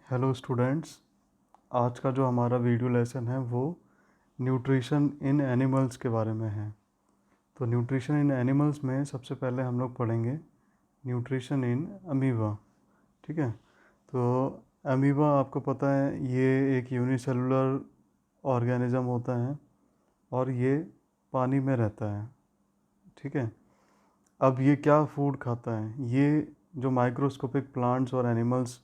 Hello students. आज का जो हमारा वीडियो लेसन है वो न्यूट्रिशन इन एनिमल्स के बारे में है। तो न्यूट्रिशन इन एनिमल्स में सबसे पहले हम लोग पढ़ेंगे न्यूट्रिशन इन अमीबा। ठीक है। तो अमीबा आपको पता है ये एक यूनिसेलुलर ऑर्गेनिज्म होता है और ये पानी में रहता है। ठीक है। अब ये क्या फूड खाता है? ये जो माइक्रोस्कोपिक प्लांट्स और एनिमल्स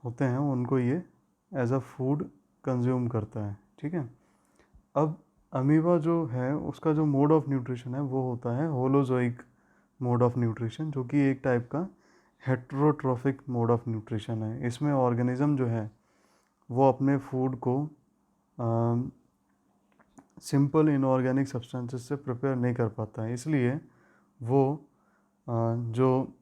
होते हैं उनको ये एज अ फूड कंज्यूम करता है। ठीक है। अब अमीबा जो है उसका जो मोड ऑफ न्यूट्रिशन है वो होता है होलोजोइक मोड ऑफ न्यूट्रिशन, जो कि एक टाइप का हेट्रोट्रोफिक मोड ऑफ न्यूट्रिशन है। इसमें ऑर्गेनिज्म जो है वो अपने फूड को सिंपल इनऑर्गेनिक सब्सटेंसेस से प्रिपेयर नहीं कर पाता है, इसलिए वो जो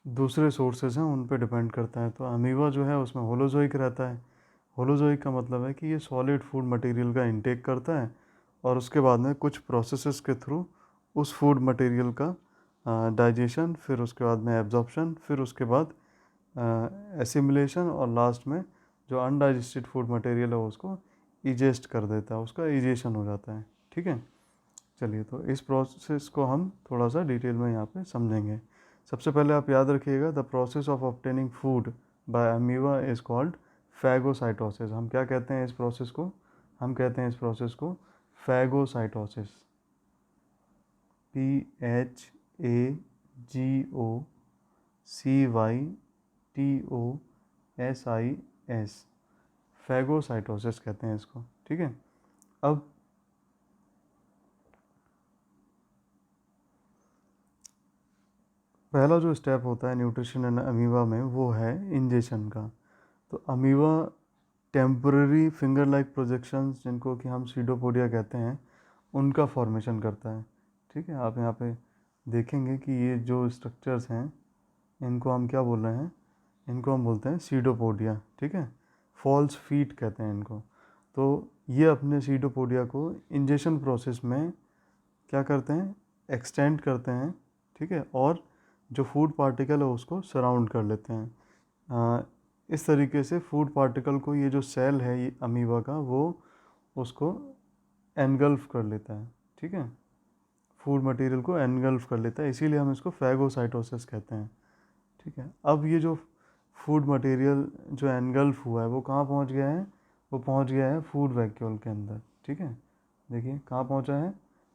दूसरे सोर्सेज हैं उन पे डिपेंड करता है। तो अमीबा जो है उसमें होलोजोइक रहता है। होलोजोइक का मतलब है कि ये सॉलिड फूड मटेरियल का इंटेक करता है और उसके बाद में कुछ प्रोसेसेस के थ्रू उस फूड मटेरियल का डाइजेशन, फिर उसके बाद में एब्जॉर्प्शन, फिर उसके बाद एसिमिलेशन और लास्ट में जो अनडाइजेस्टेड फूड मटेरियल है उसको इजेस्ट कर देता है, उसका इजेशन हो जाता है। ठीक है। चलिए, तो इस प्रोसेस को हम थोड़ा सा डिटेल में यहाँ पे समझेंगे। सबसे पहले आप याद रखिएगा, the process of obtaining food by amoeba is called phagocytosis. हम क्या कहते हैं इस प्रोसेस को? हम कहते हैं इस प्रोसेस को फैगोसाइटोसिस। PHAGOCYTOSIS, फैगोसाइटोसिस कहते हैं इसको। ठीक है। अब पहला जो स्टेप होता है न्यूट्रिशन एंड अमीबा में वो है इंजेशन का। तो amoeba temporary finger like projections, जिनको कि हम सीडोपोडिया कहते हैं, उनका फॉर्मेशन करता है। ठीक है। आप यहाँ पे देखेंगे कि ये जो स्ट्रक्चर्स हैं इनको हम क्या बोल रहे हैं? इनको हम बोलते हैं सीडोपोडिया। ठीक है। फॉल्स फीट कहते हैं इनको। तो ये अपने सीडोपोडिया को इंजेशन प्रोसेस में क्या करते हैं? एक्सटेंड करते हैं। ठीक है। और जो फूड पार्टिकल है उसको सराउंड कर लेते हैं। इस तरीके से फूड पार्टिकल को ये जो सेल है ये अमीबा का, वो उसको एनगल्फ कर लेता है। ठीक है। फूड मटेरियल को एनगल्फ कर लेता है, इसीलिए हम इसको फैगोसाइटोसिस कहते हैं। ठीक है। अब ये जो फूड मटेरियल जो एनगल्फ हुआ है वो कहाँ पहुँच गया है? वो पहुँच गया है फूड वैक्यूल के अंदर। ठीक है। देखिए कहाँ पहुँचा है?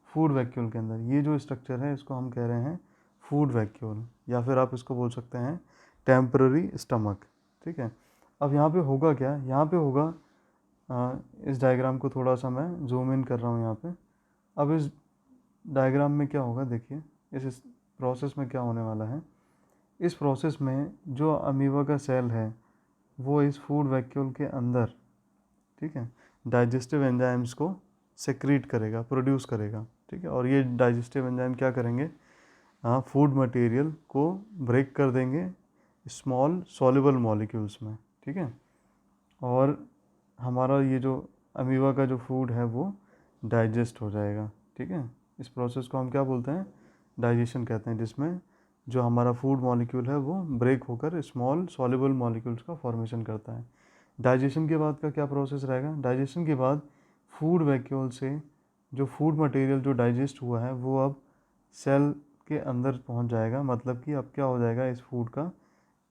फूड वैक्यूल के अंदर। ये जो स्ट्रक्चर है इसको हम कह रहे हैं फूड वैक्यूल, या फिर आप इसको बोल सकते हैं टेम्पररी स्टमक। ठीक है। अब यहाँ पे होगा क्या? यहाँ पे होगा, इस डायग्राम को थोड़ा सा मैं जूम इन कर रहा हूँ यहाँ पे। अब इस डायग्राम में क्या होगा देखिए, इस प्रोसेस में क्या होने वाला है। इस प्रोसेस में जो अमीबा का सेल है वो इस फूड वैक्यूल के अंदर, ठीक है, डाइजेस्टिव एंजाइम्स को सेक्रीट करेगा, प्रोड्यूस करेगा। ठीक है। और ये डाइजेस्टिव एंजाइम क्या करेंगे? फूड मटेरियल को ब्रेक कर देंगे स्मॉल सॉल्युबल मॉलिक्यूल्स में। ठीक है। और हमारा ये जो अमीबा का जो फूड है वो डाइजेस्ट हो जाएगा। ठीक है। इस प्रोसेस को हम क्या बोलते हैं? डाइजेशन कहते हैं, जिसमें जो हमारा फूड मॉलिक्यूल है वो ब्रेक होकर स्मॉल सॉल्युबल मॉलिक्यूल्स का फॉर्मेशन करता है। डाइजेशन के बाद का क्या प्रोसेस रहेगा? डाइजेशन के बाद फूड वैक्यूल से जो फूड मटेरियल जो डाइजेस्ट हुआ है वो अब सेल के अंदर पहुंच जाएगा। मतलब कि अब क्या हो जाएगा? इस फूड का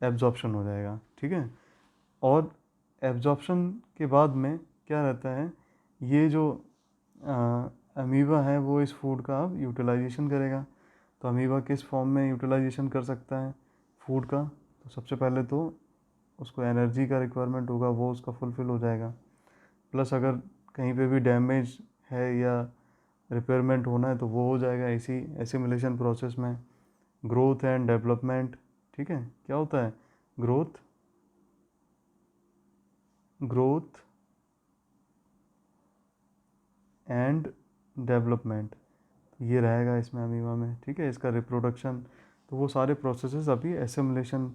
एब्जॉर्प्शन हो जाएगा। ठीक है। और एब्जॉर्प्शन के बाद में क्या रहता है? ये जो अमीबा है वो इस फूड का अब यूटिलाइजेशन करेगा। तो अमीबा किस फॉर्म में यूटिलाइजेशन कर सकता है फूड का? तो सबसे पहले तो उसको एनर्जी का रिक्वायरमेंट होगा, वो उसका फुलफ़िल हो जाएगा। प्लस अगर कहीं पे भी डैमेज है या रिपेयरमेंट होना है तो वो हो जाएगा इसी एसिमिलेशन प्रोसेस में। Growth and development. ठीक है। क्या होता है? ग्रोथ ग्रोथ एंड डेवलपमेंट, ये रहेगा इसमें अमीबा में। ठीक है। इसका रिप्रोडक्शन, तो वो सारे प्रोसेसेस अभी एसिमिलेशन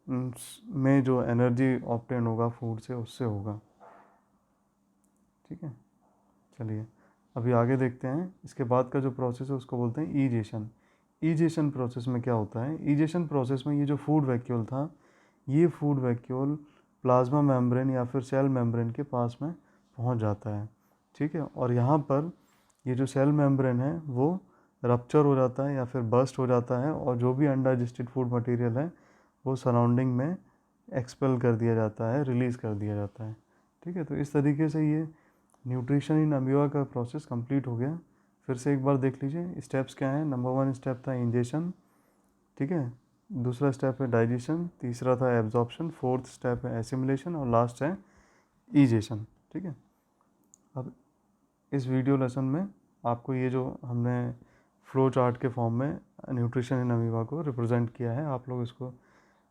में जो एनर्जी ऑब्टेन होगा फूड से उससे होगा। ठीक है। चलिए अभी आगे देखते हैं। इसके बाद का जो प्रोसेस है उसको बोलते हैं ईजेशन। ईजेशन प्रोसेस में क्या होता है? ईजेशन प्रोसेस में ये जो फूड वैक्यूल था ये फूड वैक्यूल प्लाज्मा मेम्ब्रेन या फिर सेल मेम्ब्रेन के पास में पहुंच जाता है, ठीक है। और यहाँ पर ये जो सेल मेम्ब्रेन है वो रप्चर हो जाता है या फिर बर्स्ट हो जाता है, और जो भी अनडाइजेस्टेड फूड मटेरियल है वो सराउंडिंग में एक्सपेल कर दिया जाता है, रिलीज़ कर दिया जाता है, ठीक है। तो इस तरीके से ये न्यूट्रिशन इन अमीबा का प्रोसेस कंप्लीट हो गया। फिर से एक बार देख लीजिए स्टेप्स क्या हैं। नंबर 1 स्टेप था इंजेशन, ठीक है। दूसरा स्टेप है डाइजेशन, तीसरा था एब्जॉर्प्शन, फोर्थ स्टेप है एसिमिलेशन, और लास्ट है ईजेशन, ठीक है। अब इस वीडियो लेसन में आपको ये जो हमने फ्लो चार्ट के फॉर्म में न्यूट्रिशन इन अमीबा को रिप्रेजेंट किया है, आप लोग इसको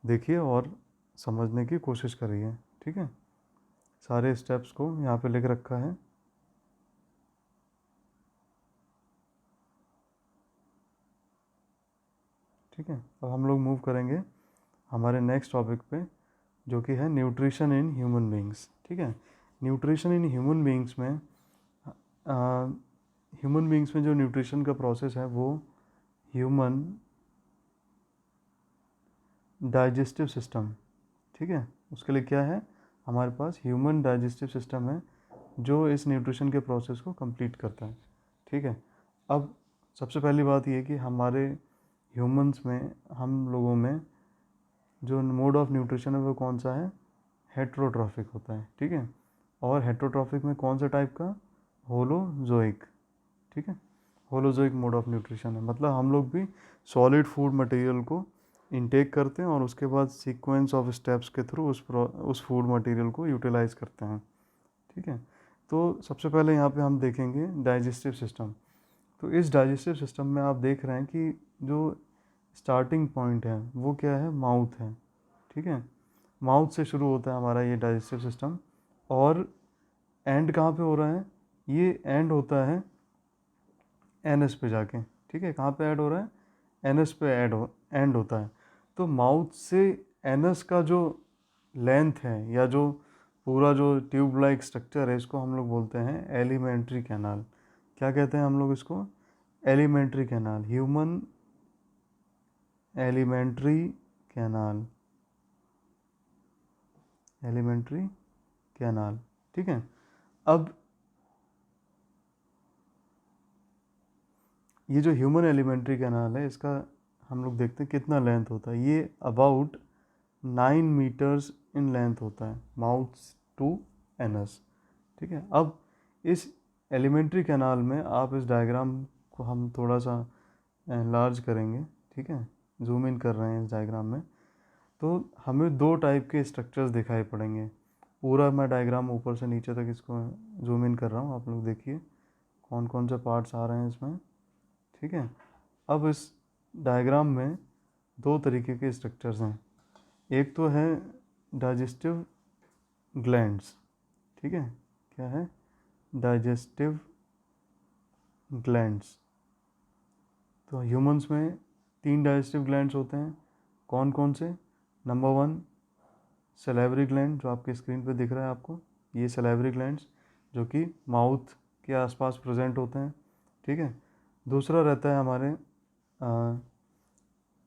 देखिए और समझने की कोशिश करिए, ठीक है। सारे स्टेप्स को यहाँ पे लिख रखा है। ठीक है, अब हम लोग मूव करेंगे हमारे नेक्स्ट टॉपिक पे, जो कि है न्यूट्रिशन इन ह्यूमन बींग्स, ठीक है। न्यूट्रिशन इन ह्यूमन बींग्स में जो न्यूट्रिशन का प्रोसेस है वो ह्यूमन डाइजेस्टिव सिस्टम, ठीक है, उसके लिए क्या है, हमारे पास ह्यूमन डाइजेस्टिव सिस्टम है जो इस न्यूट्रिशन के प्रोसेस को कंप्लीट करता है, ठीक है। अब सबसे पहली बात ये कि हमारे ह्यूमंस में, हम लोगों में जो मोड ऑफ न्यूट्रिशन है वो कौन सा है, हेट्रोट्रॉफिक होता है, ठीक है। और हेट्रोट्रॉफिक में कौन सा टाइप का, होलोजोइक, ठीक है। होलोजोइक मोड ऑफ न्यूट्रिशन है, मतलब हम लोग भी सॉलिड फूड मटेरियल को इनटेक करते हैं और उसके बाद सीक्वेंस ऑफ स्टेप्स के थ्रू उस फूड मटेरियल को यूटिलाइज करते हैं, ठीक है। तो सबसे पहले यहाँ पे हम देखेंगे डाइजेस्टिव सिस्टम। तो इस डाइजेस्टिव सिस्टम में आप देख रहे हैं कि जो स्टार्टिंग पॉइंट है वो क्या है, माउथ है, ठीक है। माउथ से शुरू होता है हमारा ये डाइजेस्टिव सिस्टम, और एंड कहाँ पे हो रहा है, ये एंड होता है एनएस पे जाके, ठीक है। कहाँ पे ऐड हो रहा है, एनएस पे एंड होता है। तो माउथ से एनएस का जो लेंथ है या जो पूरा जो ट्यूब लाइक स्ट्रक्चर है, इसको हम लोग बोलते हैं एलिमेंट्री कैनाल। क्या कहते हैं हम लोग इसको, alimentary canal, human alimentary canal, alimentary canal, ठीक है। अब ये जो ह्यूमन एलिमेंट्री कैनाल है, इसका हम लोग देखते हैं कितना लेंथ होता है। ये अबाउट 9 मीटर्स इन लेंथ होता है, माउथ टू एनस, ठीक है। अब इस एलिमेंट्री कैनाल में आप इस डायग्राम को हम थोड़ा सा लार्ज करेंगे, ठीक है, जूम इन कर रहे हैं इस डायग्राम में, तो हमें दो टाइप के स्ट्रक्चर्स दिखाई पड़ेंगे। पूरा मैं डायग्राम ऊपर से नीचे तक इसको जूम इन कर रहा हूँ, आप लोग देखिए कौन कौन से पार्ट्स आ रहे हैं इसमें, ठीक है। अब इस डायग्राम में दो तरीके के स्ट्रक्चर्स हैं। एक तो है डाइजेस्टिव ग्लैंड्स, ठीक है, क्या है, डाइजेस्टिव ग्लैंड्स। तो ह्यूमंस में 3 डाइजेस्टिव ग्लैंड्स होते हैं, कौन कौन से, नंबर 1 सलेवरी ग्लैंड, जो आपके स्क्रीन पे दिख रहा है आपको, ये सलेवरी ग्लैंड्स जो कि माउथ के आसपास प्रेजेंट होते हैं, ठीक है। दूसरा रहता है हमारे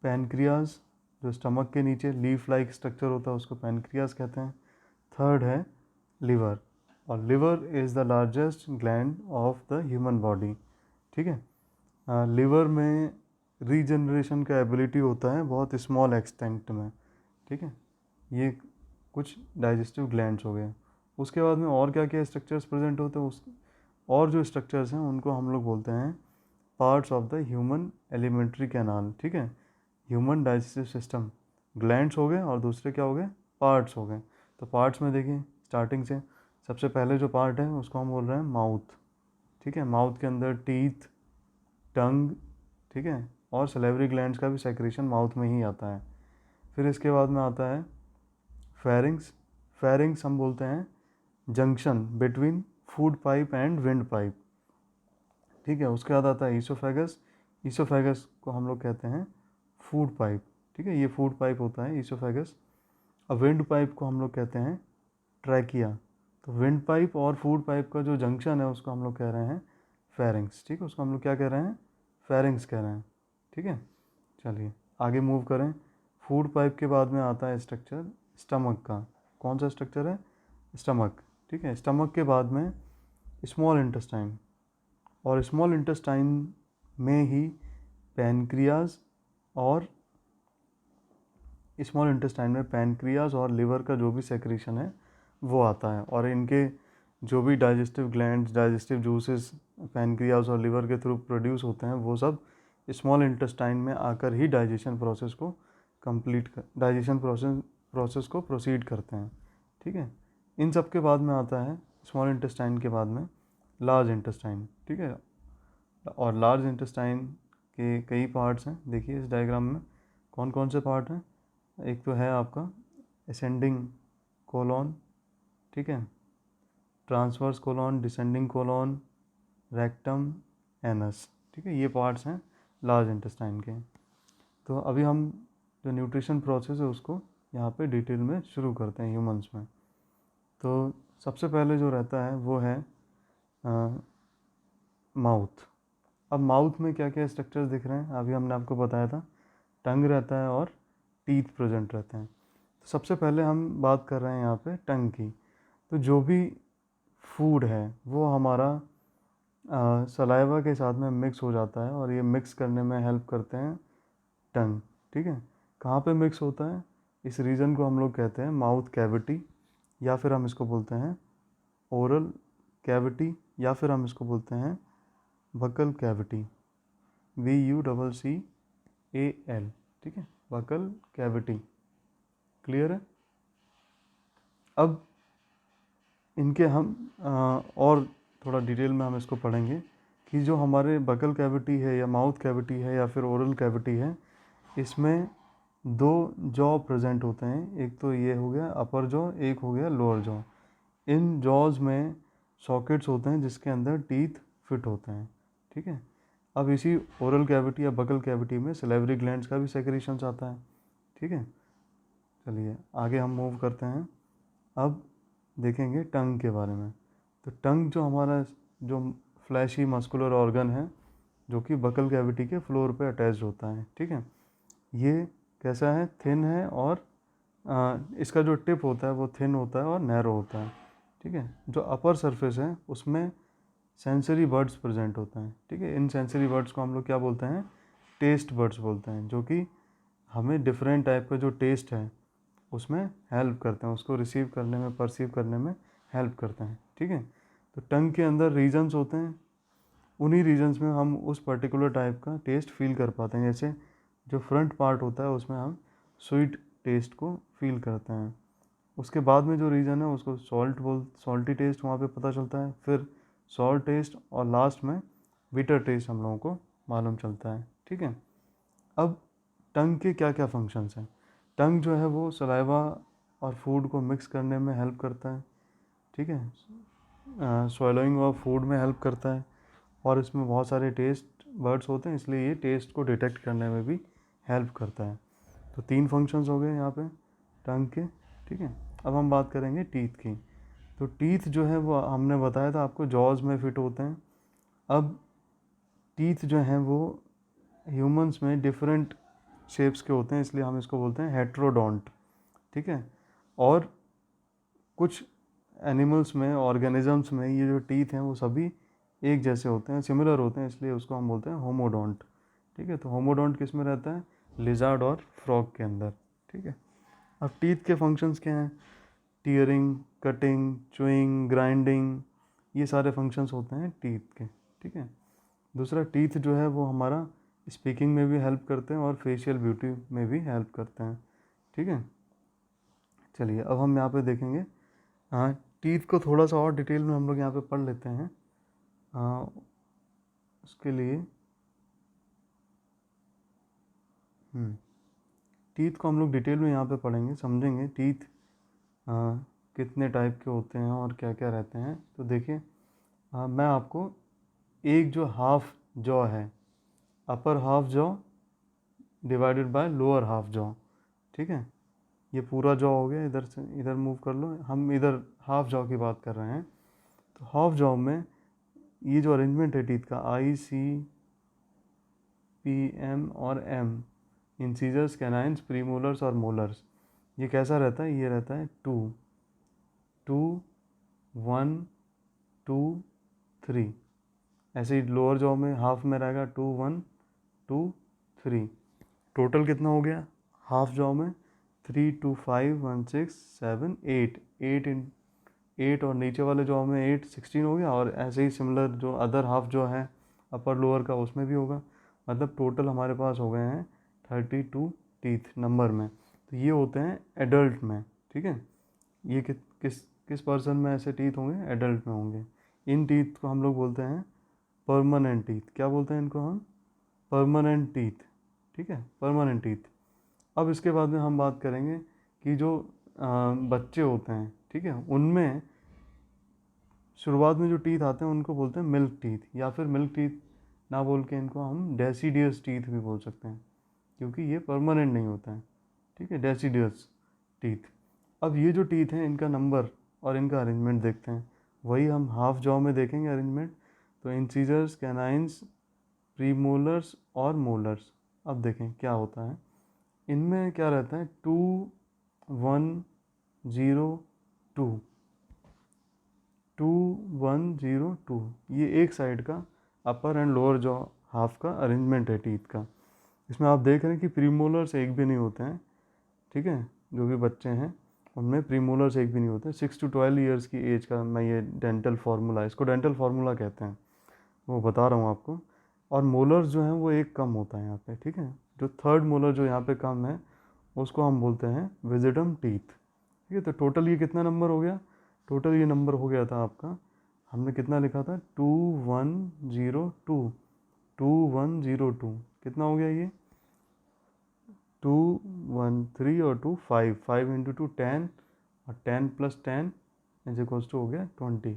पैनक्रियाज, जो स्टमक के नीचे लीफ लाइक स्ट्रक्चर होता है उसको पैनक्रियाज कहते हैं। थर्ड है लिवर, और liver is the largest gland of the human body, ठीक है। लिवर में रीजनरेशन का एबिलिटी होता है बहुत स्मॉल एक्सटेंट में, ठीक है। ये कुछ डाइजेस्टिव ग्लैंड्स हो गए। उसके बाद में और क्या क्या स्ट्रक्चर्स प्रेजेंट होते हैं, उस और जो स्ट्रक्चर्स हैं उनको हम लोग बोलते हैं parts of the human alimentary canal, ठीक है। ह्यूमन डाइजेस्टिव सिस्टम, ग्लैंड्स हो गए और दूसरे क्या हो गए, पार्ट्स हो गए। तो पार्ट्स में देखिए स्टार्टिंग से सबसे पहले जो पार्ट है उसको हम बोल रहे हैं माउथ, ठीक है। माउथ के अंदर टीथ, टंग, ठीक है, और सलेवरी ग्लैंड्स का भी सेक्रेशन माउथ में ही आता है। फिर इसके बाद में आता है फेरिंग्स। फेरिंग्स हम बोलते हैं junction between food pipe and wind pipe, ठीक है। उसके बाद आता है ईसोफेगस। ईसोफेगस को हम लोग कहते हैं फूड पाइप, ठीक है, ये फूड पाइप होता है ईसोफेगस। अब विंड पाइप को हम लोग कहते हैं ट्रैकिया। तो विंड पाइप और फूड पाइप का जो जंक्शन है उसको हम लोग कह रहे हैं फेरिंग्स, ठीक है, उसको हम लोग क्या कह रहे हैं, फेरिंग्स कह रहे हैं, ठीक है। चलिए आगे मूव करें। फूड पाइप के बाद में आता है स्ट्रक्चर स्टमक का। कौन सा स्ट्रक्चर है? स्टमक, ठीक है। स्टमक के बाद में स्मॉल इंटेस्टाइन, और स्मॉल इंटेस्टाइन में ही पैनक्रियाज और स्मॉल इंटेस्टाइन में पैनक्रियाज और लिवर का जो भी सेक्रेशन है वो आता है, और इनके जो भी digestive glands, digestive juices pancreas और लिवर के थ्रू प्रोड्यूस होते हैं वो सब स्मॉल इंटेस्टाइन में आकर ही डाइजेशन प्रोसेस को प्रोसीड करते हैं, ठीक है। इन सब के बाद में आता है स्मॉल इंटेस्टाइन के बाद में लार्ज इंटेस्टाइन, ठीक है। और लार्ज इंटेस्टाइन के कई पार्ट्स हैं, देखिए इस डायग्राम में कौन कौन से पार्ट हैं। एक तो है आपका असेंडिंग कोलॉन, ठीक है, transverse colon, descending colon, rectum, anus, ठीक है। ये पार्ट्स हैं लार्ज इंटेस्टाइन के। तो अभी हम जो न्यूट्रिशन प्रोसेस है उसको यहाँ पे डिटेल में शुरू करते हैं ह्यूमंस में। तो सबसे पहले जो रहता है वो है माउथ। अब माउथ में क्या क्या स्ट्रक्चर्स दिख रहे हैं अभी हमने आपको बताया था, टंग रहता है और टीथ प्रेजेंट रहते हैं। तो सबसे पहले हम बात कर रहे हैं यहाँ पे टंग की। तो जो भी फूड है वो हमारा सलाइवा के साथ में मिक्स हो जाता है, और ये मिक्स करने में हेल्प करते हैं टंग, ठीक है। कहाँ पे मिक्स होता है? इस रीजन को हम लोग कहते हैं माउथ कैविटी, या फिर हम इसको बोलते हैं ओरल कैविटी, या फिर हम इसको बोलते हैं बकल कैविटी, VUCCAL, ठीक है, बकल कैविटी। क्लियर है? अब इनके हम और थोड़ा डिटेल में हम इसको पढ़ेंगे कि जो हमारे बकल कैविटी है या माउथ कैविटी है या फिर ओरल कैविटी है, इसमें दो जॉ प्रेजेंट होते हैं। एक तो ये हो गया अपर जॉ, एक हो गया लोअर जॉ। इन जॉज में सॉकेट्स होते हैं जिसके अंदर टीथ फिट होते हैं, ठीक है। अब इसी ओरल कैविटी या बकल कैविटी में सलेवरी ग्लैंड्स का भी सेक्रेशंस आता है, ठीक है। चलिए आगे हम मूव करते हैं। अब देखेंगे टंग के बारे में। तो टंग जो हमारा जो फ्लैशी मस्कुलर ऑर्गन है जो कि बकल कैविटी के फ्लोर पे अटैच्ड होता है, ठीक है। ये कैसा है? थिन है, और इसका जो टिप होता है वो थिन होता है और नैरो होता है, ठीक है। जो अपर सरफेस है उसमें सेंसरी बर्ड्स प्रेजेंट होते हैं, ठीक है। इन सेंसरी बर्ड्स को हम लोग क्या बोलते हैं? टेस्ट बर्ड्स बोलते हैं, जो कि हमें डिफरेंट टाइप का जो टेस्ट है उसमें हेल्प करते हैं, उसको रिसीव करने में, परसीव करने में हेल्प करते हैं, ठीक है। तो टंग के अंदर रीजन्स होते हैं, उन्हीं रीजन्स में हम उस पर्टिकुलर टाइप का टेस्ट फील कर पाते हैं। जैसे जो फ्रंट पार्ट होता है उसमें हम स्वीट टेस्ट को फील करते हैं। उसके बाद में जो रीजन है उसको सॉल्टी टेस्ट वहाँ पे पता चलता है, फिर सॉल्ट टेस्ट, और लास्ट में बिटर टेस्ट हम लोगों को मालूम चलता है, ठीक है। अब टंग के क्या क्या फंक्शंस हैं? टंग जो है वो सलाइवा और फूड को मिक्स करने में हेल्प करता है, ठीक है। स्वैलोइंग ऑफ फूड में हेल्प करता है, और इसमें बहुत सारे टेस्ट बर्ड्स होते हैं, इसलिए ये टेस्ट को डिटेक्ट करने में भी हेल्प करता है। तो 3 फंक्शंस हो गए यहाँ पे टंग के, ठीक है। अब हम बात करेंगे टीथ की। तो टीथ जो है वो हमने बताया था आपको जॉज में फिट होते हैं। अब टीथ जो हैं वो ह्यूमंस में डिफरेंट शेप्स के होते हैं, इसलिए हम इसको बोलते हैं हेट्रोडोंट, ठीक है। और कुछ एनिमल्स में, ऑर्गेनिजम्स में ये जो टीथ हैं वो सभी एक जैसे होते हैं, सिमिलर होते हैं, इसलिए उसको हम बोलते हैं होमोडोंट, ठीक है। तो होमोडोंट किस में रहता है? लिजार्ड और फ्रॉग के अंदर, ठीक है। अब टीथ के फंक्शंस क्या हैं? टीयरिंग, कटिंग, च्यूइंग, ग्राइंडिंग, ये सारे फंक्शंस होते हैं टीथ के, ठीक है। दूसरा, टीथ जो है वो हमारा स्पीकिंग में भी हेल्प करते हैं और फेशियल ब्यूटी में भी हेल्प करते हैं, ठीक है। चलिए अब हम यहाँ पे देखेंगे, हाँ, टीथ को थोड़ा सा और डिटेल में हम लोग यहाँ पे पढ़ लेते हैं। उसके लिए टीथ को हम लोग डिटेल में यहाँ पे पढ़ेंगे, समझेंगे टीथ कितने टाइप के होते हैं और क्या क्या रहते हैं। तो देखिए, मैं आपको एक जो हाफ जॉ है, upper half jaw divided by lower half jaw, ठीक है, ये पूरा जॉ हो गया। इधर से इधर मूव कर लो, हम इधर हाफ जॉ की बात कर रहे हैं। तो हाफ जॉ में ये जो अरेंजमेंट है टीथ का, ICPM और M, इंसीजर्स, कैनाइन्स, प्रीमोलर्स और मोलर्स। ये कैसा रहता है? ये रहता है 2 2 1 2 3। ऐसे ही लोअर जॉ में हाफ में रहेगा 2 1 2 3। टोटल कितना हो गया हाफ जॉ में? 3 2 5 1 6 7 8 8 इन 8, और नीचे वाले जॉ में 8 16 हो गया। और ऐसे ही सिमिलर जो अदर हाफ जो है अपर लोअर का उसमें भी होगा। मतलब टोटल हमारे पास हो गए हैं 32 टीथ नंबर में। तो ये होते हैं एडल्ट में, ठीक है। ये किस पर्सन में ऐसे टीथ होंगे? एडल्ट में होंगे। इन टीथ को हम लोग बोलते हैं परमानेंट टीथ। क्या बोलते हैं इनको हम? परमानेंट टीथ, ठीक है, परमानेंट टीथ। अब इसके बाद में हम बात करेंगे कि जो बच्चे होते हैं, ठीक है, उनमें शुरुआत में जो टीथ आते हैं उनको बोलते हैं मिल्क टीथ, या फिर मिल्क टीथ ना बोल के इनको हम डेसीडियस टीथ भी बोल सकते हैं, क्योंकि ये परमानेंट नहीं होता है, ठीक है, डेसीडियस टीथ। अब ये जो टीथ हैं इनका नंबर और इनका अरेंजमेंट देखते हैं। वही हम हाफ जॉ में देखेंगे अरेंजमेंट। तो इंसीजर्स, कैनाइन्स, प्रीमोलर्स और मोलर्स। अब देखें क्या होता है इनमें। क्या रहता है? 2 1 0 2 2 1 0 2। ये एक साइड का अपर एंड लोअर जॉ हाफ का अरेंजमेंट है टीथ का। इसमें आप देख रहे हैं कि प्रीमोलर्स एक भी नहीं होते हैं, ठीक है। जो भी बच्चे हैं उनमें प्रीमोलर्स एक भी नहीं होते। 6 to 12 ईयर्स की एज का मैं ये डेंटल फार्मूला, इसको डेंटल फार्मूला कहते हैं, वो बता रहा हूँ आपको। और मोलर्स जो हैं वो एक कम होता है यहाँ पे, ठीक है। जो थर्ड मोलर जो यहाँ पे कम है उसको हम बोलते हैं विजिडम टीथ, ठीक है। तो टोटल ये कितना नंबर हो गया? टोटल ये नंबर हो गया था आपका, हमने कितना लिखा था? 2 1 0 2 2 1 0 2। कितना हो गया ये? 2 1 3 और 2 5 5 इंटू 2 10, और 10 प्लस 10 इज इक्वल्स टू हो गया 20।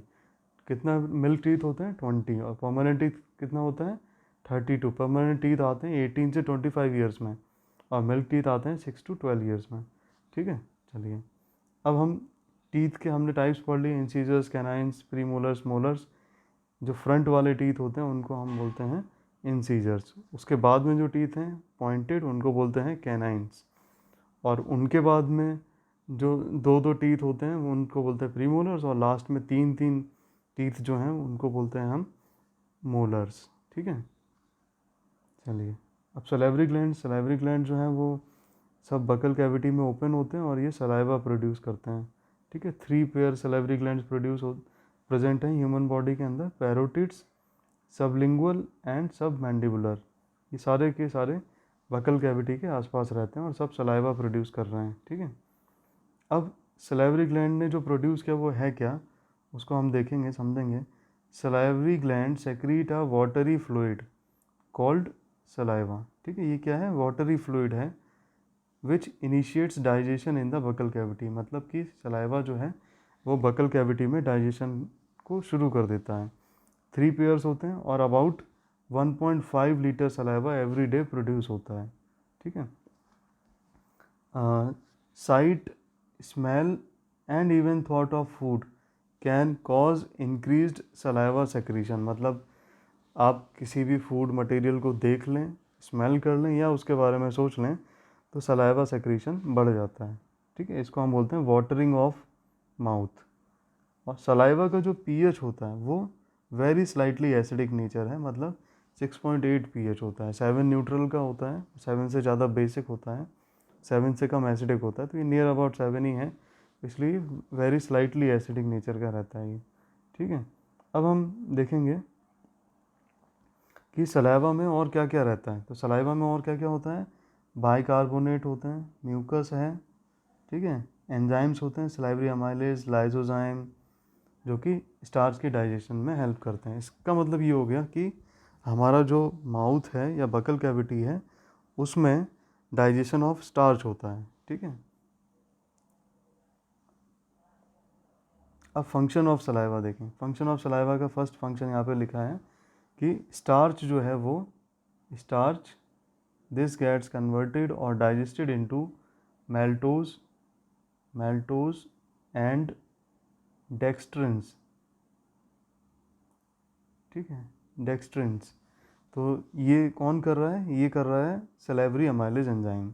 कितना मिल्क टीथ होते हैं? 20। और परमानेंट टीथ कितना होता है? 32। परमानेंट टीथ आते हैं 18 से 25 ईयर्स में, और मिल्क टीथ आते हैं 6 to 12 ईयर्स में, ठीक है। चलिए अब हम टीथ के हमने टाइप्स पढ़ लिए, इंसीजर्स, कैनाइन्स, प्रीमोलर्स, मोलर्स। जो फ्रंट वाले टीथ होते हैं उनको हम बोलते हैं इंसीजर्स। उसके बाद में जो टीथ हैं पॉइंटेड उनको बोलते हैं कैनाइन्स। और उनके बाद में जो दो दो टीथ होते हैं उनको बोलते हैं प्रीमोलर्स। और लास्ट में तीन तीन टीथ जो हैं उनको बोलते हैं हम मोलर्स, ठीक है। चलिए अब सलाइवरी ग्लैंड जो हैं वो सब बकल कैविटी में ओपन होते हैं और ये सलाइवा प्रोड्यूस करते हैं, ठीक है। 3 पेयर सलाइवरी ग्लैंड्स प्रेजेंट हैं ह्यूमन बॉडी के अंदर। पैरोटिड्स, सबलिंगुअल एंड सब मैंडिबुलर। ये सारे के सारे बकल कैविटी के आसपास रहते हैं और सब सलाइवा प्रोड्यूस कर रहे हैं, ठीक है। अब सलाइवरी ग्लैंड ने जो प्रोड्यूस किया वो है क्या, उसको हम देखेंगे, समझेंगे। Salivary gland secrete a watery fluid called saliva, ठीक है। ये क्या है? वाटरी फ्लूइड है which initiates digestion in the buccal cavity. मतलब कि सलाइवा जो है वो बकल कैविटी में डाइजेशन को शुरू कर देता है। 3 पेयर्स होते हैं और about 1.5 litre saliva every day produce होता है, ठीक है। Site, smell and even thought of food can cause increased saliva secretion. मतलब आप किसी भी फूड मटेरियल को देख लें, स्मेल कर लें या उसके बारे में सोच लें तो सलाइवा सेक्रीशन बढ़ जाता है, ठीक है। इसको हम बोलते हैं वाटरिंग ऑफ माउथ। और सलाइवा का जो पीएच होता है वो वेरी स्लाइटली एसिडिक नेचर है। मतलब 6.8 पीएच होता है। 7 न्यूट्रल का होता है, 7 से ज़्यादा बेसिक होता है, 7 से कम एसिडिक होता है। तो ये नियर अबाउट 7 ही है, इसलिए वेरी स्लाइटली एसिडिक नेचर का रहता है ये, ठीक है। अब हम देखेंगे कि सलाइवा में और क्या क्या रहता है। तो सलाइवा में और क्या क्या होता है? बाइकार्बोनेट होते हैं, म्यूकस है, ठीक है, एंजाइम्स होते हैं, सलाइवरी अमाइलेज, लाइसोजाइम, जो कि स्टार्च के डाइजेशन में हेल्प करते हैं। इसका मतलब ये हो गया कि हमारा जो माउथ है या बकल कैविटी है उसमें डाइजेशन ऑफ स्टार्च होता है, ठीक है। अब फंक्शन ऑफ सलाइवा देखें। फंक्शन ऑफ सलाइवा का फर्स्ट फंक्शन यहाँ पे लिखा है कि स्टार्च जो है वो स्टार्च दिस गेट्स कन्वर्टेड और डाइजेस्टेड इनटू maltose एंड डेक्सट्रिन्स, ठीक है, डेक्सट्रिन्स। तो ये कौन कर रहा है? ये कर रहा है सलेवरी अमाइलेज एंजाइम।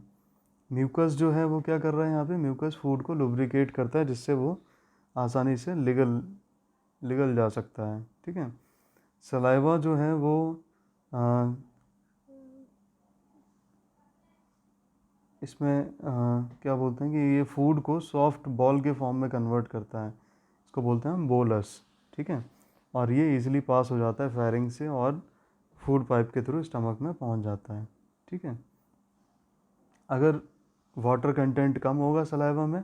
म्यूकस जो है वो क्या कर रहा है यहाँ पे? म्यूकस फूड को लुब्रिकेट करता है जिससे वो आसानी से लिगल जा सकता है, ठीक है। सलाइवा जो है वो इसमें क्या बोलते हैं कि ये फूड को सॉफ्ट बॉल के फॉर्म में कन्वर्ट करता है, इसको बोलते हैं हम बोलस, ठीक है। और ये इजीली पास हो जाता है फेरिंग से और फूड पाइप के थ्रू स्टमक में पहुंच जाता है, ठीक है। अगर वाटर कंटेंट कम होगा सलाइवा में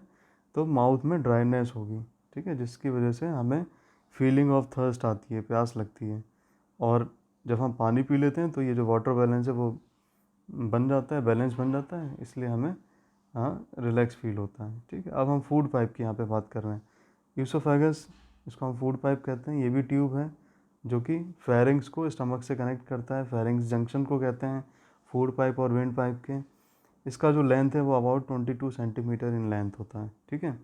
तो माउथ में ड्राइनेस होगी, ठीक है, जिसकी वजह से हमें फीलिंग ऑफ थर्स्ट आती है, प्यास लगती है। और जब हम पानी पी लेते हैं तो ये जो वाटर बैलेंस है वो बन जाता है, बैलेंस बन जाता है, इसलिए हमें रिलैक्स फील होता है, ठीक है। अब हम फूड पाइप की यहाँ पे बात कर रहे हैं। यूसोफेगस, इसको हम फूड पाइप कहते हैं। ये भी ट्यूब है जो कि फेरिंग्स को स्टमक से कनेक्ट करता है, फेरिंग्स जंक्शन को कहते हैं फूड पाइप और विंड पाइप के। इसका जो लेंथ है वो अबाउट 22 सेंटीमीटर इन लेंथ होता है, ठीक है।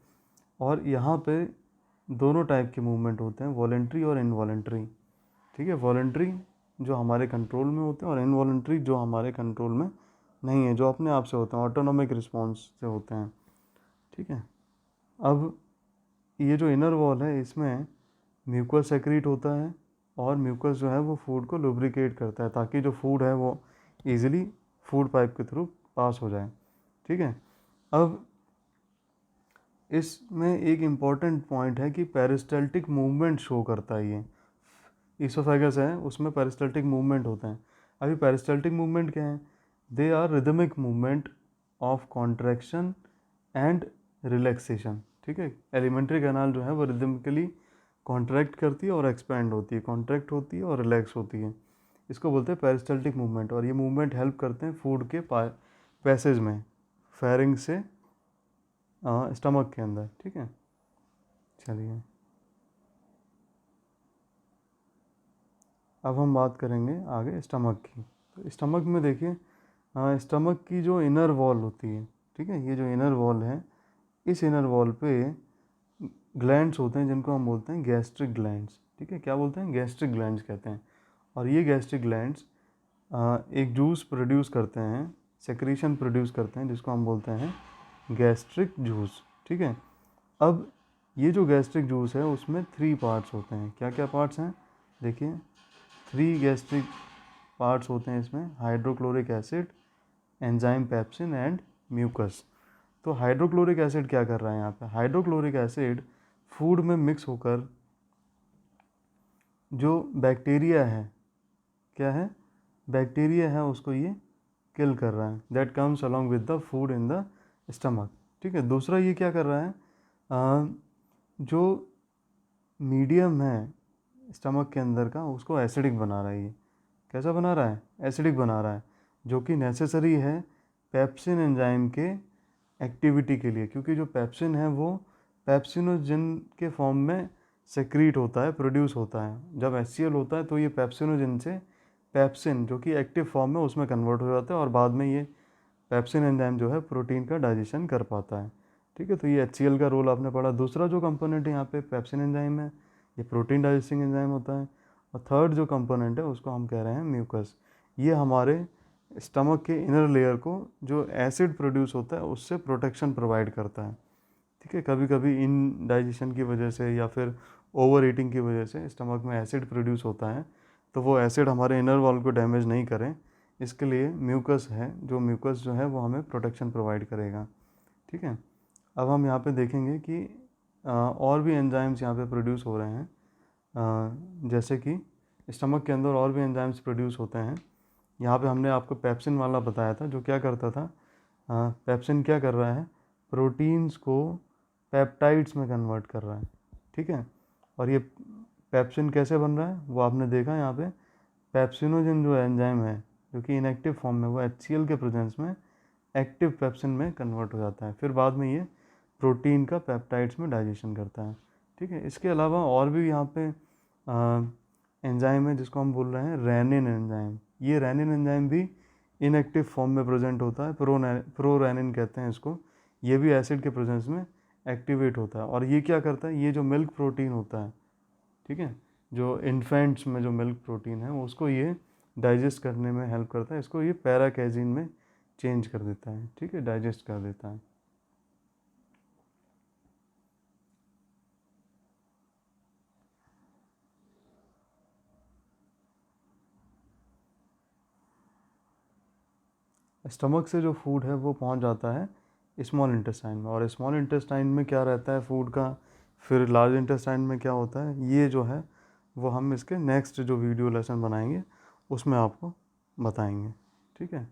और यहाँ पे दोनों टाइप के मूवमेंट होते हैं, वॉलेंट्री और इनवॉलेंट्री, ठीक है। वॉलेंट्री जो हमारे कंट्रोल में होते हैं और इनवॉलेंट्री जो हमारे कंट्रोल में नहीं है, जो अपने आप से होते हैं, ऑटोनॉमिक रिस्पॉन्स से होते हैं, ठीक है। अब ये जो इनर वॉल है इसमें म्यूकस सेक्रीट होता है और म्यूकस जो है वो फूड को लुब्रिकेट करता है ताकि जो फूड है वो इजीली फूड पाइप के थ्रू पास हो जाए, ठीक है। अब इसमें एक इम्पॉर्टेंट पॉइंट है कि पेरिस्टल्टिक मूवमेंट शो करता है। ये ईसोफेगस है उसमें पेरिस्टल्टिक मूवमेंट होते हैं। अभी पेरिस्टल्टिक मूवमेंट क्या है? They are rhythmic movement of contraction and relaxation, ठीक है। एलिमेंट्री कैनाल जो है वो रिदमिकली कॉन्ट्रैक्ट करती है और एक्सपैंड होती है, कॉन्ट्रैक्ट होती है और रिलैक्स होती है, इसको बोलते हैं पेरिस्टल्टिक मूवमेंट। और ये मूवमेंट हेल्प करते हैं फूड के पैसेज में, फेरिंग से स्टमक के अंदर, ठीक है। चलिए अब हम बात करेंगे आगे स्टमक की। तो स्टमक में देखिए, स्टमक की जो इनर वॉल होती है, ठीक है, ये जो इनर वॉल है, इस इनर वॉल पे ग्लैंड्स होते हैं जिनको हम बोलते हैं गैस्ट्रिक ग्लैंड्स, ठीक है। क्या बोलते हैं? गैस्ट्रिक ग्लैंड्स कहते हैं। और ये गैस्ट्रिक ग्लैंड्स एक जूस प्रोड्यूस करते हैं, सेक्रीशन प्रोड्यूस करते हैं जिसको हम बोलते हैं गैस्ट्रिक जूस, ठीक है। अब ये जो गैस्ट्रिक जूस है उसमें 3 पार्ट्स होते हैं। क्या क्या पार्ट्स हैं? देखिए 3 गैस्ट्रिक पार्ट्स होते हैं इसमें, hydrochloric acid, enzyme pepsin and mucus. तो हाइड्रोक्लोरिक एसिड क्या कर रहा है यहाँ पे? हाइड्रोक्लोरिक एसिड फूड में मिक्स होकर जो बैक्टीरिया है, क्या है? बैक्टीरिया है, उसको ये किल कर रहा है, that comes along with the food in the stomach, ठीक है। दूसरा ये क्या कर रहा है, जो मीडियम है स्टमक के अंदर का उसको एसिडिक बना रहा है। ये कैसा बना रहा है? एसिडिक बना रहा है, जो कि नेसेसरी है पेप्सिन एंजाइम के एक्टिविटी के लिए, क्योंकि जो पेप्सिन है वो पेप्सिनोजिन के फॉर्म में सेक्रीट होता है, प्रोड्यूस होता है। जब HCl होता है तो ये पेप्सिनोजिन से पेप्सिन जो कि एक्टिव फॉर्म में उसमें कन्वर्ट हो जाता है और बाद में ये पेप्सिन एंजाइम जो है प्रोटीन का डाइजेशन कर पाता है, ठीक है। तो ये HCl का रोल आपने पढ़ा। दूसरा जो कंपोनेंट है यहाँ पे पेप्सिन एंजाइम है, ये प्रोटीन डाइजेस्टिंग एंजाइम होता है। और थर्ड जो कंपोनेंट है उसको हम कह रहे हैं म्यूकस। ये हमारे स्टमक के इनर लेयर को जो एसिड प्रोड्यूस होता है उससे प्रोटेक्शन प्रोवाइड करता है, ठीक है। कभी कभी इन डाइजेशन की वजह से या फिर ओवर ईटिंग की वजह से स्टमक में एसिड प्रोड्यूस होता है, तो वो एसिड हमारे इनर वॉल को डैमेज नहीं करें, इसके लिए म्यूकस है, जो म्यूकस जो है वो हमें प्रोटेक्शन प्रोवाइड करेगा, ठीक है। अब हम यहाँ पे देखेंगे कि और भी एंजाइम्स यहाँ पे प्रोड्यूस हो रहे हैं, जैसे कि स्टमक के अंदर और भी एंजाइम्स प्रोड्यूस होते हैं। यहाँ पे हमने आपको पेप्सिन वाला बताया था जो क्या करता था, पेप्सिन क्या कर रहा है? प्रोटीन्स को पेप्टाइड्स में कन्वर्ट कर रहा है, ठीक है। और ये पेप्सिन कैसे बन रहा है वो आपने देखा यहाँ पे, पेप्सिनोजिन जो एंजाइम है जो कि इनएक्टिव फॉर्म में वो HCl के प्रेजेंस में एक्टिव पेप्सिन में कन्वर्ट हो जाता है, फिर बाद में ये प्रोटीन का पेप्टाइड्स में डाइजेशन करता है, ठीक है। इसके अलावा और भी यहाँ पे एंजाइम है जिसको हम बोल रहे हैं रेनिन एंजाइम। ये रेनिन एंजाइम भी इनएक्टिव फॉर्म में प्रेजेंट होता है, प्रोरेनिन कहते हैं इसको। ये भी एसिड के प्रेजेंस में एक्टिवेट होता है और ये क्या करता है? ये जो मिल्क प्रोटीन होता है, ठीक है, जो इन्फेंट्स में जो मिल्क प्रोटीन है उसको ये डाइजेस्ट करने में हेल्प करता है, इसको ये पैराकेजिन में चेंज कर देता है, ठीक है, डाइजेस्ट कर देता है। स्टमक से जो फूड है वो पहुंच जाता है स्मॉल इंटेस्टाइन में, और स्मॉल इंटेस्टाइन में क्या रहता है फूड का, फिर लार्ज इंटेस्टाइन में क्या होता है, ये जो है वो हम इसके नेक्स्ट जो वीडियो लेसन बनाएंगे उसमें आपको बताएंगे, ठीक है।